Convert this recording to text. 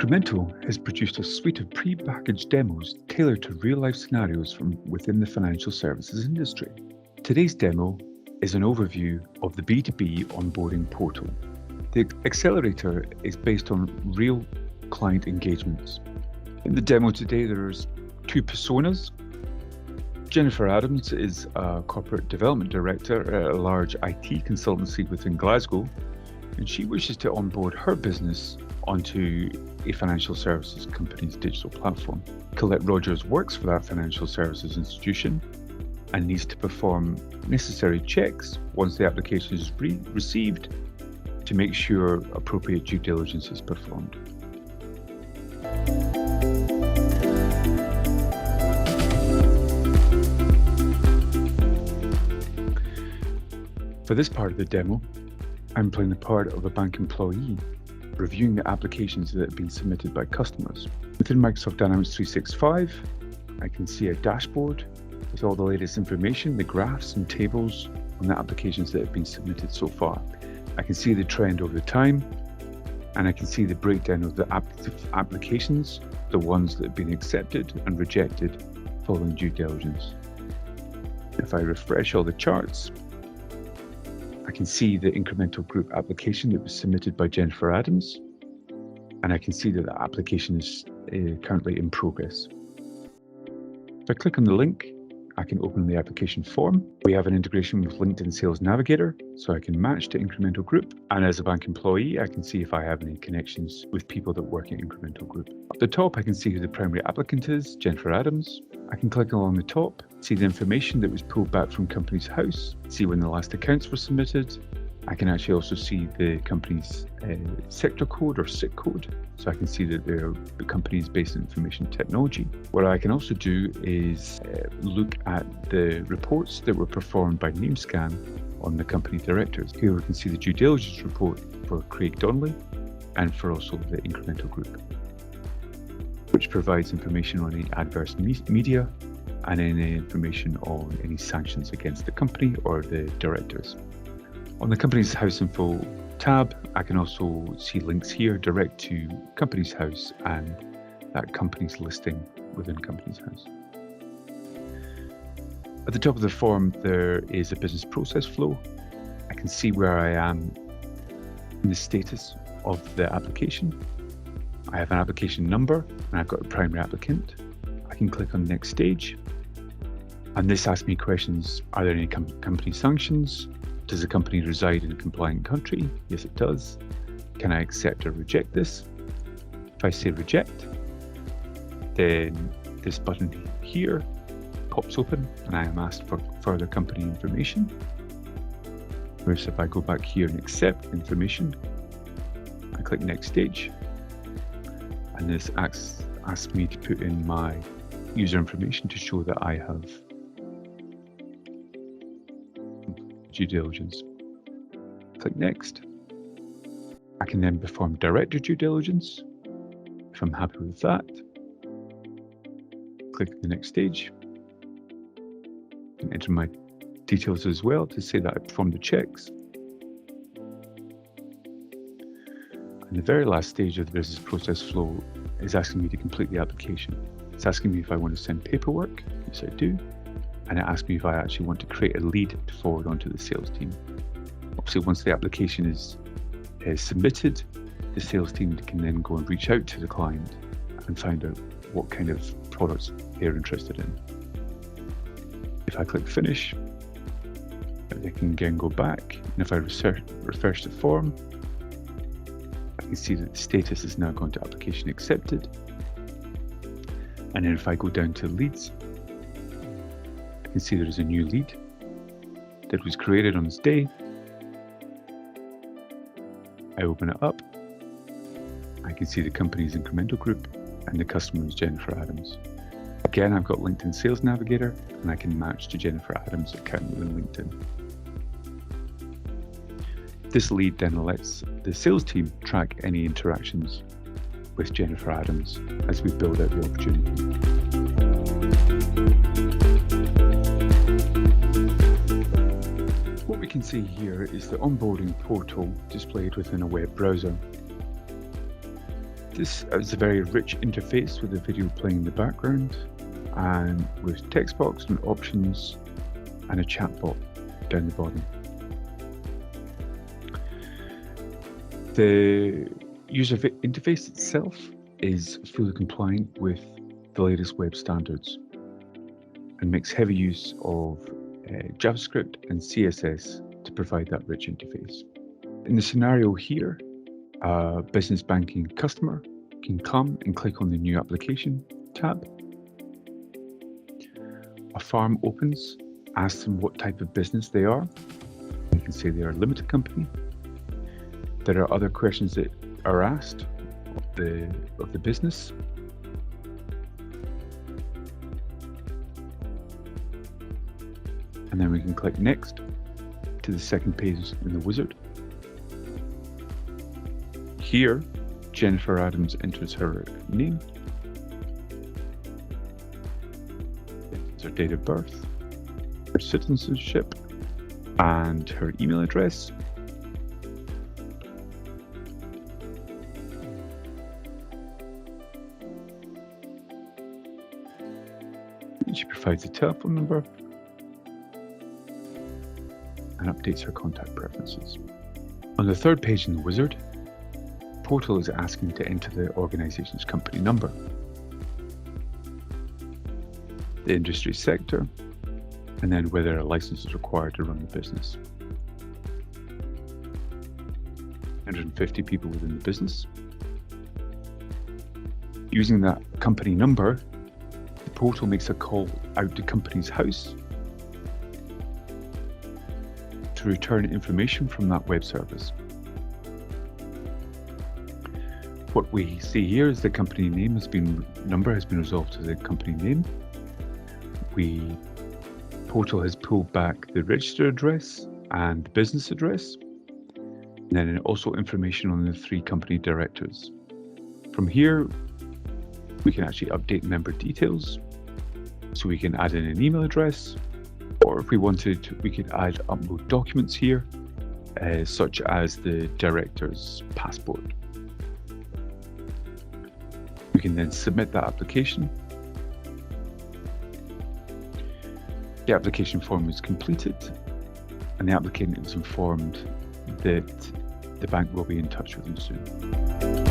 Incremental has produced a suite of pre-packaged demos tailored to real-life scenarios from within the financial services industry. Today's demo is an overview of the B2B onboarding portal. The accelerator is based on real client engagements. In the demo today, there's two personas. Jennifer Adams is a corporate development director at a large IT consultancy within Glasgow, and she wishes to onboard her business onto a financial services company's digital platform. Colette Rogers works for that financial services institution and needs to perform necessary checks once the application is received to make sure appropriate due diligence is performed. For this part of the demo, I'm playing the part of a bank employee reviewing the applications that have been submitted by customers. Within Microsoft Dynamics 365, I can see a dashboard with all the latest information, the graphs and tables on the applications that have been submitted so far. I can see the trend over time, and I can see the breakdown of the applications, the ones that have been accepted and rejected following due diligence. If I refresh all the charts, I can see the incremental group application that was submitted by Jennifer Adams, and I can see that the application is currently in progress. If I click on the link, I can open the application form. We have an integration with LinkedIn Sales Navigator, so I can match to Incremental Group. And as a bank employee, I can see if I have any connections with people that work in Incremental Group. At the top, I can see who the primary applicant is, Jennifer Adams. I can click along the top, see the information that was pulled back from Companies House, see when the last accounts were submitted. I can actually also see the company's sector code or SIC code, so I can see that they're the company's based in information technology. What I can also do is look at the reports that were performed by NameScan on the company directors. Here we can see the due diligence report for Craig Donnelly and for also the Incremental Group, which provides information on any adverse media and any information on any sanctions against the company or the directors. On the Companies House Info tab, I can also see links here direct to Companies House and that company's listing within Companies House. At the top of the form, there is a business process flow. I can see where I am in the status of the application. I have an application number and I've got a primary applicant. I can click on next stage. And this asks me questions. Are there any company sanctions? Does the company reside in a compliant country? Yes, it does. Can I accept or reject this? If I say reject, then this button here pops open and I am asked for further company information. Whereas if I go back here and accept information, I click next stage, and this asks me to put in my user information to show that I have due diligence. Click next. I can then perform director due diligence. If I'm happy with that, click the next stage. I can enter my details as well to say that I performed the checks. And the very last stage of the business process flow is asking me to complete the application. It's asking me if I want to send paperwork. Yes, I do. And it asks me if I actually want to create a lead to forward onto the sales team. Obviously, once the application is submitted, the sales team can then go and reach out to the client and find out what kind of products they're interested in. If I click finish, I can again go back, and if I refresh the form, I can see that the status is now gone to application accepted. And then if I go down to leads, I can see there is a new lead that was created on this day. I open it up. I can see the company's Incremental Group and the customer is Jennifer Adams. Again, I've got LinkedIn Sales Navigator and I can match to Jennifer Adams' account within LinkedIn. This lead then lets the sales team track any interactions with Jennifer Adams as we build out the opportunity. What we can see here is the onboarding portal displayed within a web browser. This is a very rich interface with a video playing in the background and with text box and options and a chat bot down the bottom. The user interface itself is fully compliant with the latest web standards and makes heavy use of JavaScript and CSS to provide that rich interface. In the scenario here, a business banking customer can come and click on the New Application tab. A form opens, asks them what type of business they are. You can say they are a limited company. There are other questions that are asked of the business. And then we can click Next to the second page in the wizard. Here, Jennifer Adams enters her name, her date of birth, her citizenship, and her email address. And she provides a telephone number and updates her contact preferences. On the third page in the wizard, Portal is asking to enter the organization's company number, the industry sector, and then whether a license is required to run the business. 150 people within the business. Using that company number, the portal makes a call out to company's house to return information from that web service. What we see here is the company name number has been resolved to the company name. Portal has pulled back the register address and business address, and then also information on the 3 company directors. From here, we can actually update member details. So we can add in an email address, or if we wanted, we could upload documents here, such as the director's passport. We can then submit that application. The application form is completed, and the applicant is informed that the bank will be in touch with them soon.